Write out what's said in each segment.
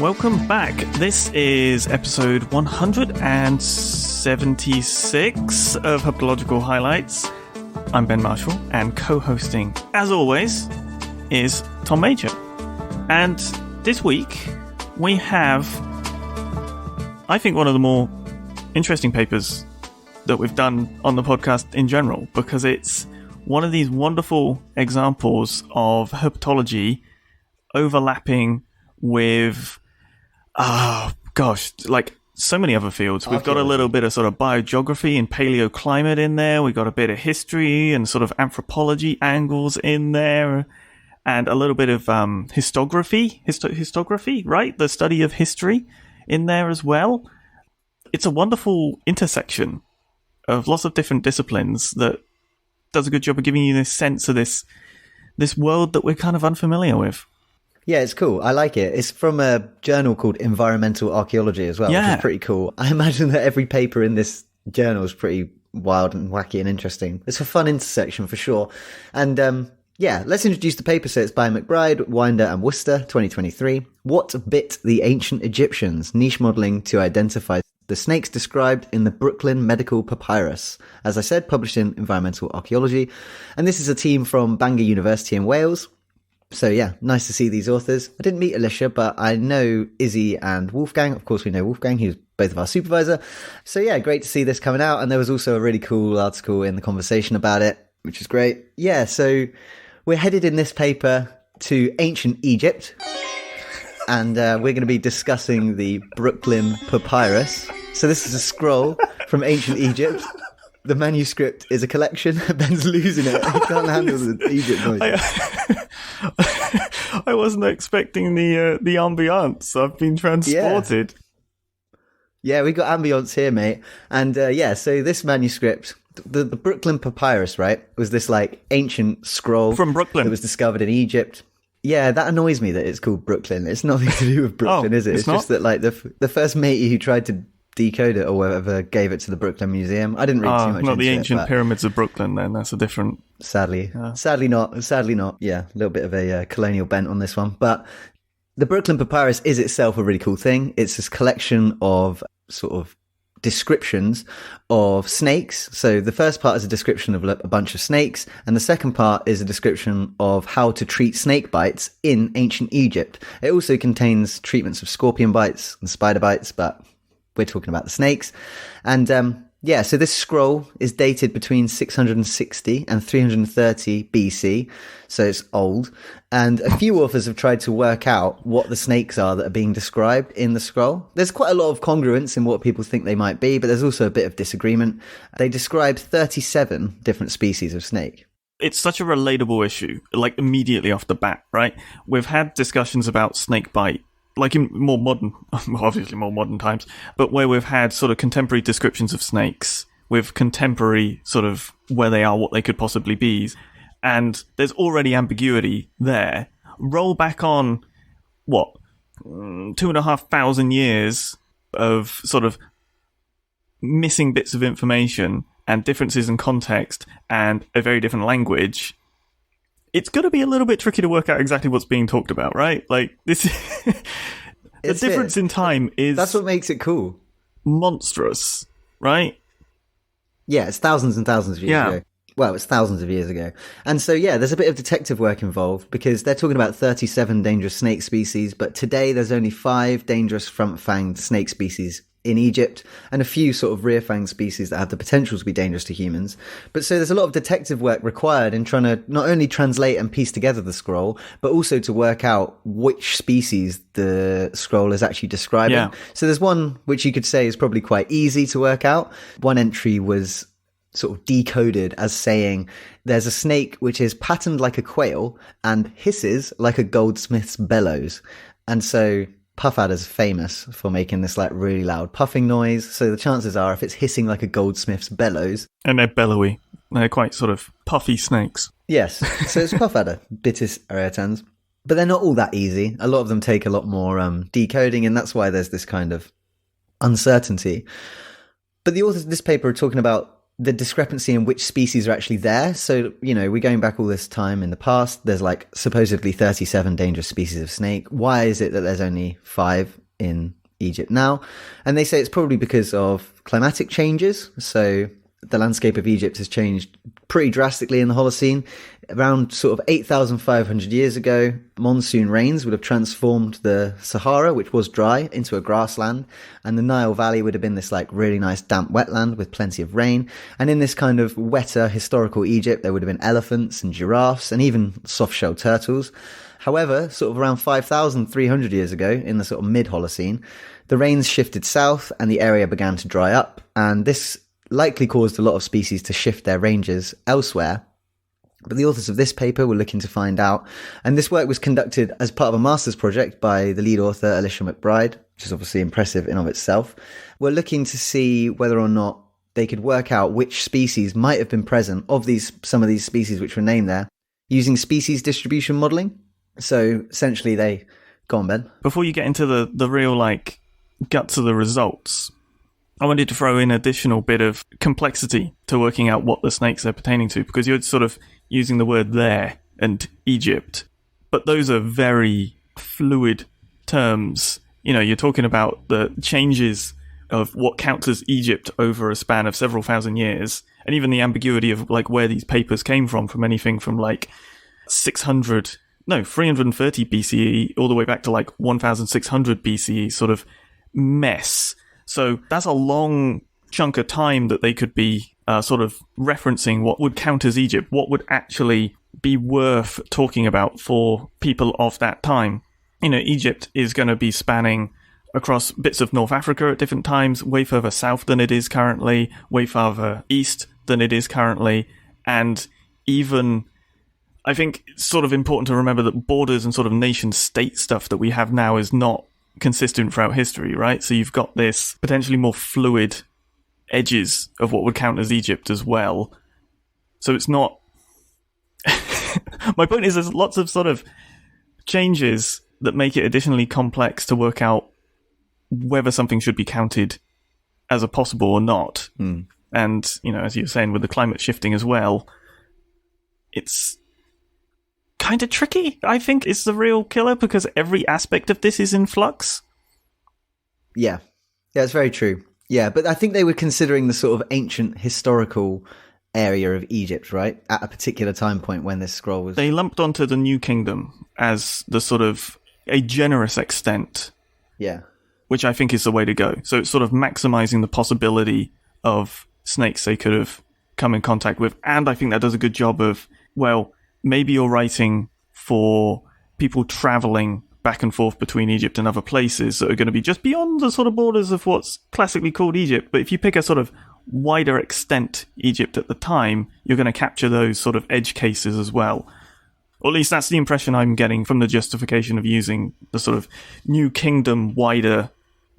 welcome back. This is episode 176 of Herpetological Highlights. I'm Ben Marshall, and co-hosting, as always, is Tom Major. And this week, we have, I think, one of the more interesting papers that we've done on the podcast in general, because it's one of these wonderful examples of herpetology overlapping with, like so many other fields. We've got a little bit of sort of biogeography and paleoclimate in there. We've got a bit of history and sort of anthropology angles in there, and a little bit of histography, right? The study of history in there as well. It's a wonderful intersection of lots of different disciplines that does a good job of giving you this sense of this world that we're kind of unfamiliar with. Yeah, it's cool. I like it. It's from a journal called Environmental Archaeology as well, which is pretty cool. I imagine that every paper in this journal is pretty wild and wacky and interesting. It's a fun intersection for sure. And let's introduce the paper. So it's by McBride, Winder and Wüster, 2023. What bit the ancient Egyptians? Niche modelling to identify the snakes described in the Brooklyn Medical Papyrus. As I said, published in Environmental Archaeology. And this is a team from Bangor University in Wales. So yeah, nice to see these authors. I didn't meet Alicia, but I know Izzy and Wolfgang. Of course, we know Wolfgang. He was both of our supervisor. So yeah, great to see this coming out. And there was also a really cool article in the conversation about it, which is great. Yeah, so we're headed in this paper to ancient Egypt. And we're going to be discussing the Brooklyn Papyrus. So this is a scroll from ancient Egypt. The manuscript is a collection. Ben's losing it. He can't handle the Egypt noise. I wasn't expecting the ambiance. I've been transported. Yeah, we got ambience here, mate. And so this manuscript, the Brooklyn Papyrus, right, was this like ancient scroll from Brooklyn that was discovered in Egypt. Yeah, that annoys me that it's called Brooklyn. It's nothing to do with Brooklyn, is it? It's just that like the first matey who tried to decode it or whatever gave it to the Brooklyn Museum. I didn't read too much not into the ancient it, pyramids of Brooklyn then. That's a different... Sadly not. Yeah, a little bit of a colonial bent on this one. But the Brooklyn Papyrus is itself a really cool thing. It's this collection of sort of descriptions of snakes. So the first part is a description of a bunch of snakes, and the second part is a description of how to treat snake bites in ancient Egypt. It also contains treatments of scorpion bites and spider bites, but we're talking about the snakes. And so this scroll is dated between 660 and 330 BC, so it's old. And a few authors have tried to work out what the snakes are that are being described in the scroll. There's quite a lot of congruence in what people think they might be, but there's also a bit of disagreement. They described 37 different species of snake. It's such a relatable issue, like immediately off the bat, right? We've had discussions about snake bite, like in more modern times, but where we've had sort of contemporary descriptions of snakes with contemporary sort of where they are, what they could possibly be. And there's already ambiguity there. Roll back on, 2,500 years of sort of missing bits of information and differences in context and a very different language. It's going to be a little bit tricky to work out exactly what's being talked about, right? Like this, the difference in time that's what makes it cool. Monstrous, right? Yeah, it's thousands and thousands of years ago. Well, it's thousands of years ago. And so, there's a bit of detective work involved because they're talking about 37 dangerous snake species, but today there's only 5 dangerous front-fanged snake species in Egypt and a few sort of rear-fanged species that have the potential to be dangerous to humans. But so there's a lot of detective work required in trying to not only translate and piece together the scroll, but also to work out which species the scroll is actually describing. Yeah. So there's one which you could say is probably quite easy to work out. One entry was sort of decoded as saying there's a snake which is patterned like a quail and hisses like a goldsmith's bellows. And so puff adder's famous for making this like really loud puffing noise. So the chances are if it's hissing like a goldsmith's bellows. And they're bellowy. They're quite sort of puffy snakes. Yes. So it's puff adder, Bitis aeratans. But they're not all that easy. A lot of them take a lot more decoding, and that's why there's this kind of uncertainty. But the authors of this paper are talking about the discrepancy in which species are actually there. So, we're going back all this time in the past. There's like supposedly 37 dangerous species of snake. Why is it that there's only 5 in Egypt now? And they say it's probably because of climatic changes. So the landscape of Egypt has changed pretty drastically in the Holocene. Around sort of 8,500 years ago, monsoon rains would have transformed the Sahara, which was dry, into a grassland. And the Nile Valley would have been this like really nice damp wetland with plenty of rain. And in this kind of wetter historical Egypt, there would have been elephants and giraffes and even soft-shelled turtles. However, sort of around 5,300 years ago, in the sort of mid-Holocene, the rains shifted south and the area began to dry up. And this likely caused a lot of species to shift their ranges elsewhere. But the authors of this paper were looking to find out, and this work was conducted as part of a master's project by the lead author, Alicia McBride, which is obviously impressive in of itself. We're looking to see whether or not they could work out which species might have been present of some of these species which were named there, using species distribution modelling. So essentially go on, Ben. Before you get into the real like guts of the results, I wanted to throw in additional bit of complexity to working out what the snakes are pertaining to, because you're sort of using the word there and Egypt, but those are very fluid terms. You're talking about the changes of what counts as Egypt over a span of several thousand years, and even the ambiguity of like where these papers came from anything from like 330 BCE all the way back to like 1600 BCE sort of mess. So that's a long chunk of time that they could be sort of referencing what would count as Egypt, what would actually be worth talking about for people of that time. Egypt is going to be spanning across bits of North Africa at different times, way further south than it is currently, way farther east than it is currently, and even, I think it's sort of important to remember that borders and sort of nation-state stuff that we have now is not consistent throughout history, right? So you've got this potentially more fluid edges of what would count as Egypt as well. So it's not... My point is there's lots of sort of changes that make it additionally complex to work out whether something should be counted as a possible or not. And, as you were saying, with the climate shifting as well, it's kind of tricky. I think it's the real killer because every aspect of this is in flux. Yeah, it's very true. Yeah, but I think they were considering the sort of ancient historical area of Egypt, right? At a particular time point when this scroll was... They lumped onto the New Kingdom as the sort of a generous extent. Yeah. Which I think is the way to go. So it's sort of maximizing the possibility of snakes they could have come in contact with. And I think that does a good job of, well, maybe you're writing for people traveling back and forth between Egypt and other places that are going to be just beyond the sort of borders of what's classically called Egypt. But if you pick a sort of wider extent Egypt at the time, you're going to capture those sort of edge cases as well. Or at least that's the impression I'm getting from the justification of using the sort of New Kingdom, wider,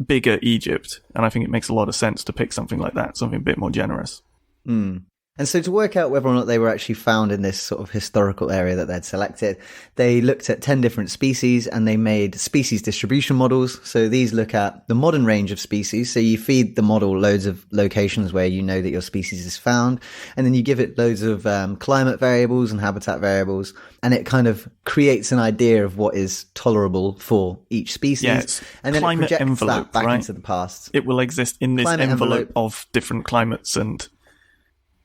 bigger Egypt. And I think it makes a lot of sense to pick something like that, something a bit more generous. And so to work out whether or not they were actually found in this sort of historical area that they'd selected, they looked at 10 different species and they made species distribution models. So these look at the modern range of species. So you feed the model loads of locations where you know that your species is found, and then you give it loads of climate variables and habitat variables, and it kind of creates an idea of what is tolerable for each species. Yes, and then climate it projects envelope, that back right? into the past. It will exist in this envelope of different climates and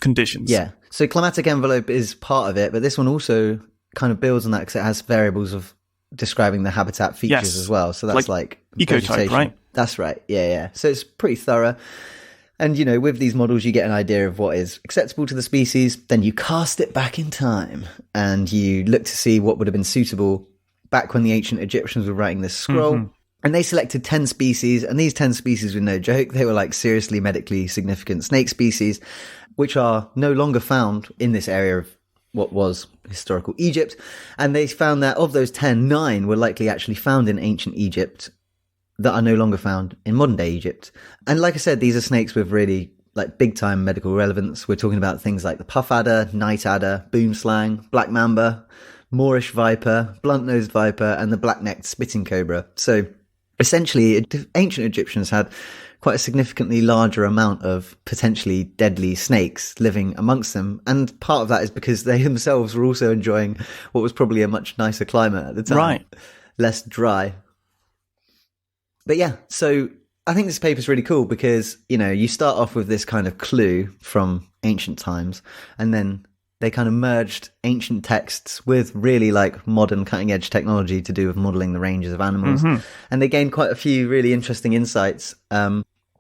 conditions. Yeah. So climatic envelope is part of it, but this one also kind of builds on that because it has variables of describing the habitat features as well. So that's like ecotype, vegetation. right? That's right. Yeah. So it's pretty thorough. And, with these models, you get an idea of what is acceptable to the species. Then you cast it back in time and you look to see what would have been suitable back when the ancient Egyptians were writing this scroll. Mm-hmm. And they selected 10 species, and these 10 species were no joke. They were like seriously medically significant snake species, which are no longer found in this area of what was historical Egypt. And they found that of those 10, 9 were likely actually found in ancient Egypt that are no longer found in modern day Egypt. And like I said, these are snakes with really like big time medical relevance. We're talking about things like the puff adder, night adder, boomslang, black mamba, Moorish viper, blunt-nosed viper, and the black-necked spitting cobra. So essentially, ancient Egyptians had quite a significantly larger amount of potentially deadly snakes living amongst them. And part of that is because they themselves were also enjoying what was probably a much nicer climate at the time. Right. Less dry. But yeah, so I think this paper is really cool because, you know, you start off with this kind of clue from ancient times, and then they kind of merged ancient texts with really like modern cutting edge technology to do with modeling the ranges of animals. And they gained quite a few really interesting insights.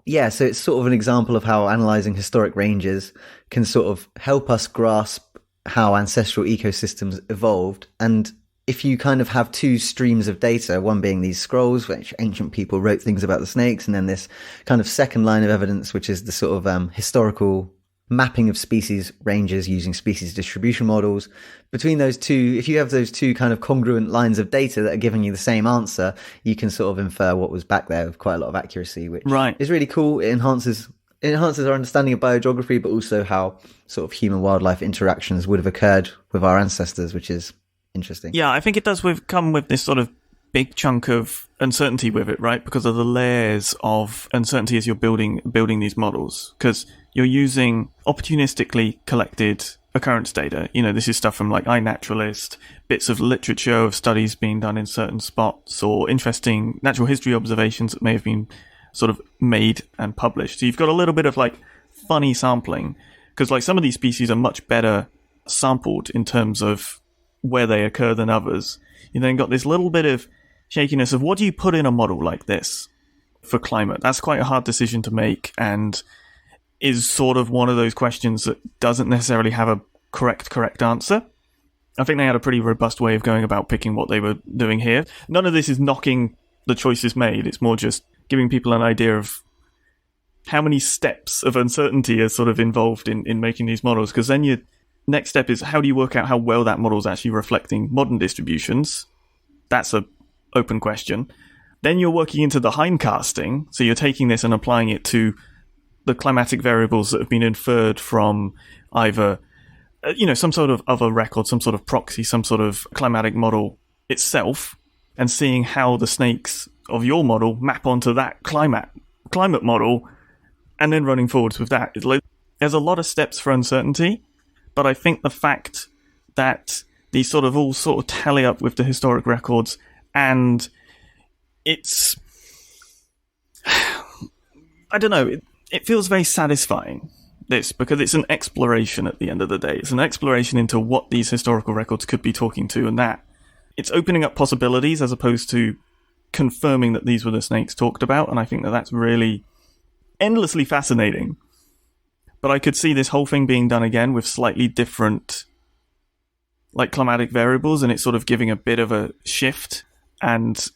Yeah, so it's sort of an example of how analyzing historic ranges can sort of help us grasp how ancestral ecosystems evolved. And if you kind of have two streams of data, one being these scrolls, which ancient people wrote things about the snakes, and then this kind of second line of evidence, which is the sort of historical mapping of species ranges using species distribution models. Between those two, if you have those two kind of congruent lines of data that are giving you the same answer, you can sort of infer what was back there with quite a lot of accuracy, which is really cool. It enhances our understanding of biogeography, but also how sort of human-wildlife interactions would have occurred with our ancestors, which is interesting. Yeah, I think it does come with this sort of big chunk of uncertainty with it, right? Because of the layers of uncertainty as you're building these models. Because you're using opportunistically collected occurrence data. You know, this is stuff from like iNaturalist, bits of literature of studies being done in certain spots, or interesting natural history observations that may have been sort of made and published. So you've got a little bit of like funny sampling, because like some of these species are much better sampled in terms of where they occur than others. You then got this little bit of shakiness of what do you put in a model like this for climate? That's quite a hard decision to make, and is sort of one of those questions that doesn't necessarily have a correct answer. I think they had a pretty robust way of going about picking what they were doing here. None of this is knocking the choices made. It's more just giving people an idea of how many steps of uncertainty are sort of involved in making these models. Because then your next step is, how do you work out how well that model is actually reflecting modern distributions? That's a open question. Then you're working into the hindcasting. So you're taking this and applying it to the climatic variables that have been inferred from either, some sort of other record, some sort of proxy, some sort of climatic model itself, and seeing how the snakes of your model map onto that climate model, and then running forwards with that. There's a lot of steps for uncertainty, but I think the fact that these sort of tally up with the historic records, and it's, I don't know, it feels very satisfying, this, because it's an exploration at the end of the day. It's an exploration into what these historical records could be talking to, and that it's opening up possibilities as opposed to confirming that these were the snakes talked about, and I think that that's really endlessly fascinating. But I could see this whole thing being done again with slightly different like climatic variables, and it's sort of giving a bit of a shift, and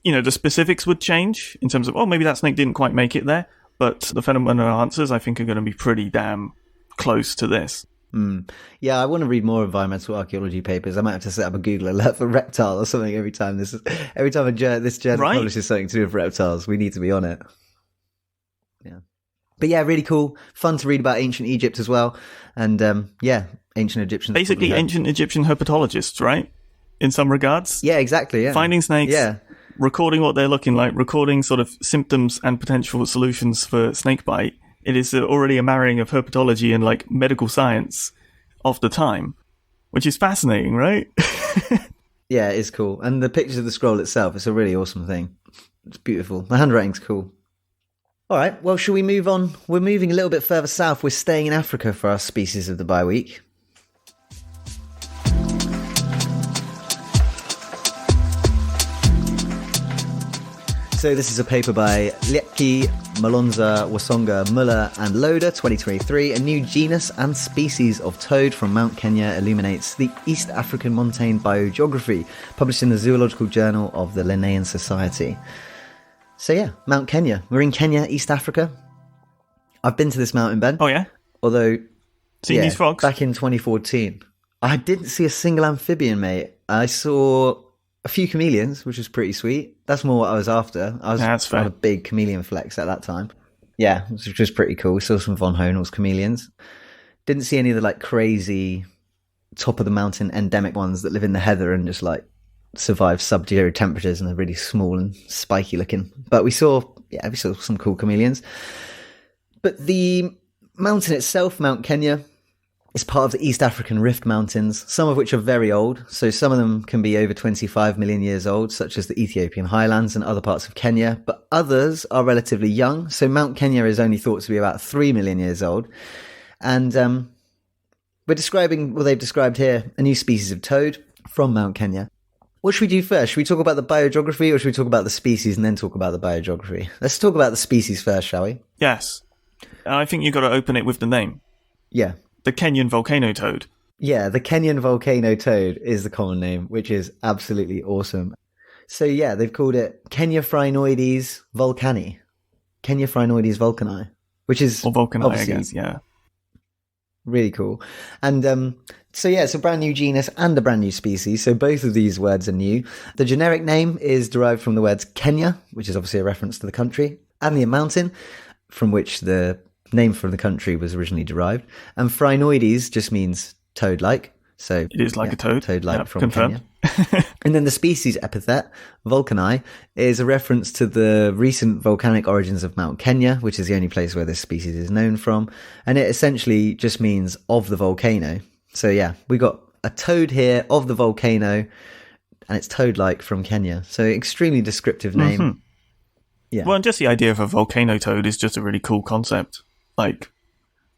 the specifics would change in terms of, maybe that snake didn't quite make it there, but the phenomenal answers I think are going to be pretty damn close to this. Yeah, I want to read more environmental archaeology papers. I might have to set up a Google alert for reptile or something every time this journal publishes something to do with reptiles. We need to be on it. Yeah. But yeah, really cool. Fun to read about ancient Egypt as well. And ancient Egyptians. Basically ancient Egyptian herpetologists, right? In some regards. Yeah, exactly. Yeah. Finding snakes. Yeah. Recording what they're looking like, recording sort of symptoms and potential solutions for snakebite. It is already a marrying of herpetology and like medical science of the time, which is fascinating, right? Yeah, it is cool. And the pictures of the scroll itself, it's a really awesome thing. It's beautiful. The handwriting's cool. All right, well, shall we move on? We're moving a little bit further south. We're staying in Africa for our Species of the Bi-Week. So this is a paper by Liedtke, Malonza, Wasonga, Müller and Loader, 2023. A new genus and species of toad from Mount Kenya illuminates the East African montane biogeography, published in the Zoological Journal of the Linnean Society. So yeah, Mount Kenya. We're in Kenya, East Africa. I've been to this mountain, Ben. Oh yeah? Although, seen these frogs? Back in 2014. I didn't see a single amphibian, mate. I saw a few chameleons, which was pretty sweet. That's more what I was after. I was on a big chameleon flex at that time. Yeah, which was pretty cool. We saw some von Honel's chameleons. Didn't see any of the like crazy top of the mountain endemic ones that live in the heather and just like survive sub-zero temperatures and are really small and spiky looking. But we saw yeah, we saw some cool chameleons. But the mountain itself, Mount Kenya, is part of the East African Rift Mountains, some of which are very old. So some of them can be over 25 million years old, such as the Ethiopian highlands and other parts of Kenya. But others are relatively young. So Mount Kenya is only thought to be about 3 million years old. And we're describing, well, they've described here, a new species of toad from Mount Kenya. What should we do first? Should we talk about the biogeography, or should we talk about the species and then talk about the biogeography? Let's talk about the species first, shall we? Yes. I think you've got to open it with the name. Yeah. The Kenyan volcano toad. Yeah, the Kenyan volcano toad is the common name, which is absolutely awesome. So yeah, they've called it Kenyaphrynoides volcani. Kenyaphrynoides volcani, which is... Or volcani, I guess, yeah. Really cool. And so yeah, it's a brand new genus and a brand new species. So both of these words are new. The generic name is derived from the words Kenya, which is obviously a reference to the country, and the mountain, from which the name from the country was originally derived. And phrynoides just means toad-like. So it is like a toad. Toad-like from confirmed. Kenya. And then the species epithet, volcani, is a reference to the recent volcanic origins of Mount Kenya, which is the only place where this species is known from. And it essentially just means of the volcano. So yeah, we got a toad here of the volcano, and it's toad-like from Kenya. So extremely descriptive name. Mm-hmm. Yeah. Well, and just the idea of a volcano toad is just a really cool concept. Like,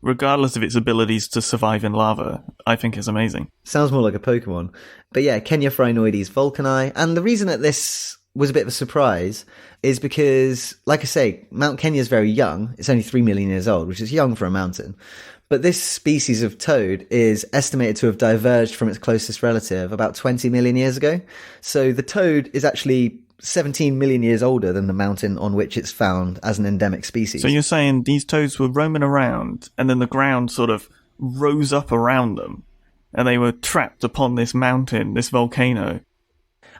regardless of its abilities to survive in lava, I think is amazing. Sounds more like a Pokemon. But yeah, Kenyaphrynoides volcani. And the reason that this was a bit of a surprise is because, like I say, Mount Kenya is very young. It's only 3 million years old, which is young for a mountain. But this species of toad is estimated to have diverged from its closest relative about 20 million years ago. So the toad is actually 17 million years older than the mountain on which it's found as an endemic species. So you're saying these toads were roaming around and then the ground sort of rose up around them and they were trapped upon this mountain, this volcano?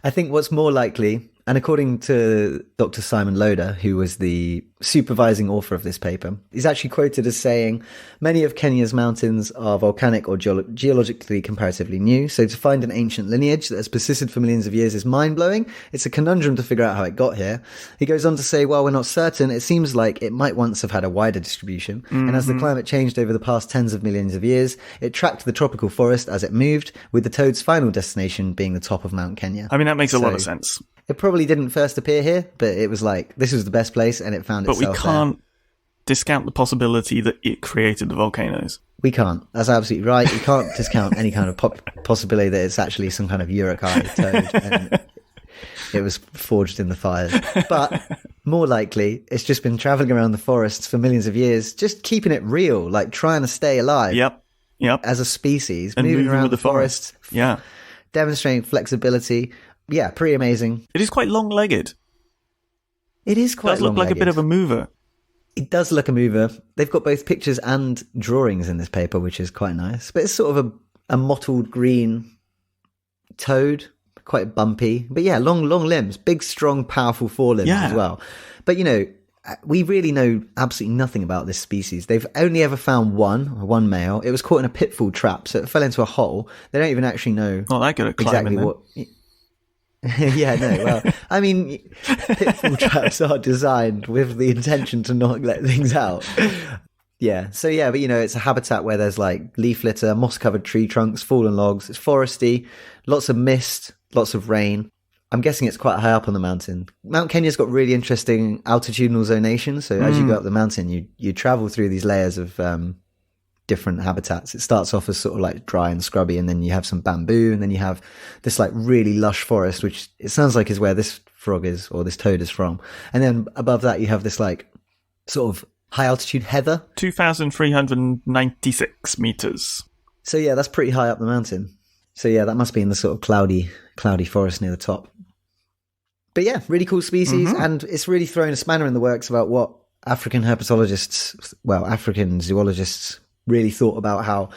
I think what's more likely, and according to Dr. Simon Loader, who was the supervising author of this paper, he's actually quoted as saying, many of Kenya's mountains are volcanic or geologically comparatively new, so to find an ancient lineage that has persisted for millions of years is mind-blowing. It's a conundrum to figure out how it got here. He goes on to say, while we're not certain, it seems like it might once have had a wider distribution, and as the climate changed over the past tens of millions of years, it tracked the tropical forest as it moved, with the toad's final destination being the top of Mount Kenya. I mean, that makes a lot of sense. It probably didn't first appear here, but it was like, this was the best place, and it found itself there. But we can't discount the possibility that it created the volcanoes. We can't. That's absolutely right. We can't discount any kind of possibility that it's actually some kind of Urukai toad, and it was forged in the fires. But more likely, it's just been travelling around the forests for millions of years, just keeping it real, like trying to stay alive. Yep. As a species, and moving around with the forests. Yeah. Demonstrating flexibility. Yeah, pretty amazing. It is quite long-legged. It is quite long-legged. It does look like a bit of a mover. It does look a mover. They've got both pictures and drawings in this paper, which is quite nice. But it's sort of a mottled green toad, quite bumpy. But yeah, long limbs, big, strong, powerful forelimbs as well. But, you know, we really know absolutely nothing about this species. They've only ever found one male. It was caught in a pitfall trap, so it fell into a hole. They don't even actually know exactly what... Yeah, no, well, I mean, pitfall traps are designed with the intention to not let things out. Yeah, so yeah, but you know, it's a habitat where there's like leaf litter, moss-covered tree trunks, fallen logs, it's foresty, lots of mist, lots of rain. I'm guessing it's quite high up on the mountain. Mount Kenya's got really interesting altitudinal zonation, so as you go up the mountain, you travel through these layers of different habitats. It starts off as sort of like dry and scrubby, and then you have some bamboo, and then you have this like really lush forest, which it sounds like is where this frog is, or this toad is from. And then above that you have this like sort of high altitude heather. 2,396 meters. So yeah, that's pretty high up the mountain. So yeah, that must be in the sort of cloudy forest near the top. But yeah, really cool species, and it's really thrown a spanner in the works about what African zoologists really thought about how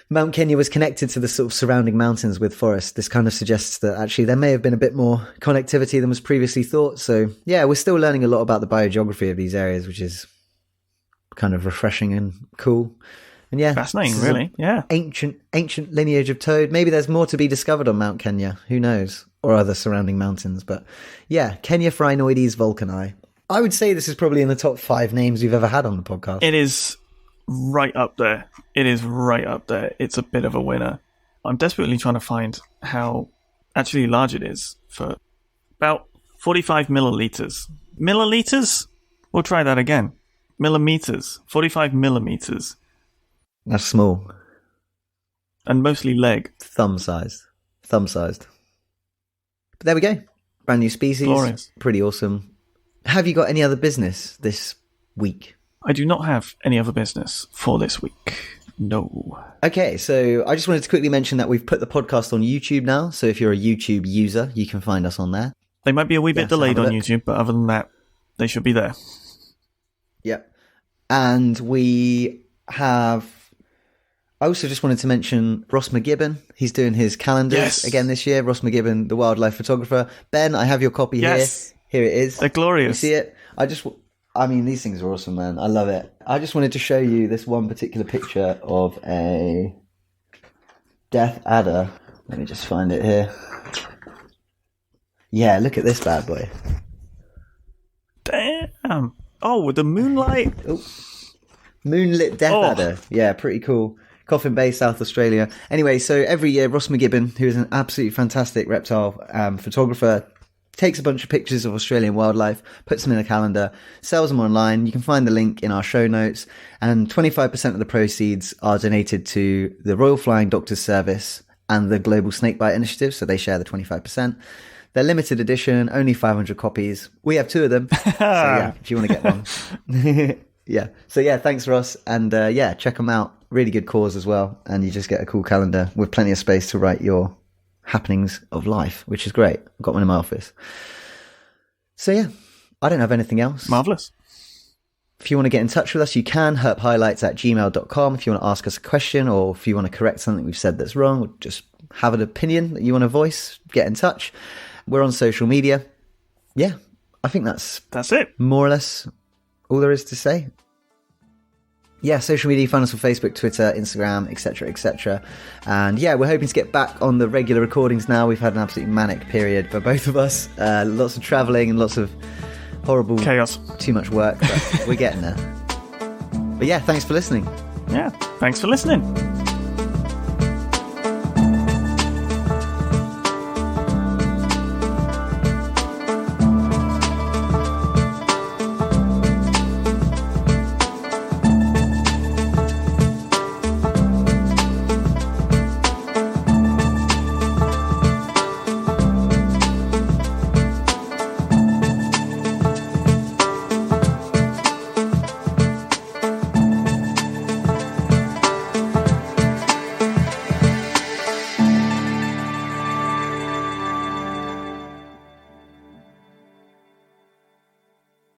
Mount Kenya was connected to the sort of surrounding mountains with forest. This kind of suggests that actually there may have been a bit more connectivity than was previously thought. So yeah, we're still learning a lot about the biogeography of these areas, which is kind of refreshing and cool. And yeah, fascinating, really. Yeah, ancient lineage of toad. Maybe there's more to be discovered on Mount Kenya. Who knows? Or other surrounding mountains. But yeah, Kenyaphrynoides volcani. I would say this is probably in the top 5 names we've ever had on the podcast. It is right up there. It's a bit of a winner. I'm desperately trying to find how actually large it is for about 45 milliliters. Milliliters? We'll try that again. Millimeters. 45 millimeters. That's small. And mostly leg. Thumb-sized. But there we go. Brand new species. Glorious. Pretty awesome. Have you got any other business this week? I do not have any other business for this week. No. Okay, so I just wanted to quickly mention that we've put the podcast on YouTube now. So if you're a YouTube user, you can find us on there. They might be a wee bit delayed on YouTube, but other than that, they should be there. Yep. And we have... I also just wanted to mention Ross McGibbon. He's doing his calendars again this year. Ross McGibbon, the wildlife photographer. Ben, I have your copy here. Here it is. They're glorious. You see it? I mean, these things are awesome, man. I love it. I just wanted to show you this one particular picture of a death adder. Let me just find it here. Yeah, look at this bad boy. Damn. Oh, with the moonlight. Oh. Moonlit death adder. Yeah, pretty cool. Coffin Bay, South Australia. Anyway, so every year, Ross McGibbon, who is an absolutely fantastic reptile photographer, takes a bunch of pictures of Australian wildlife, puts them in a calendar, sells them online. You can find the link in our show notes. And 25% of the proceeds are donated to the Royal Flying Doctors Service and the Global Snakebite Initiative. So they share the 25%. They're limited edition, only 500 copies. We have 2 of them. So yeah, if you want to get one. Yeah. So yeah, thanks, Ross. And yeah, check them out. Really good cause as well. And you just get a cool calendar with plenty of space to write your happenings of life, which is great. I've got one in my office. So yeah, I don't have anything else. Marvellous. If you want to get in touch with us, you can. herphighlights@gmail.com. If you want to ask us a question, or if you want to correct something we've said that's wrong, or just have an opinion that you want to voice, get in touch. We're on social media. Yeah, I think that's it. More or less all there is to say. Yeah, social media, find us on Facebook, Twitter, Instagram, etc., etc. And yeah, we're hoping to get back on the regular recordings now. We've had an absolutely manic period for both of us. Lots of travelling and lots of horrible... chaos. Too much work, but we're getting there. But yeah, thanks for listening. Yeah, thanks for listening.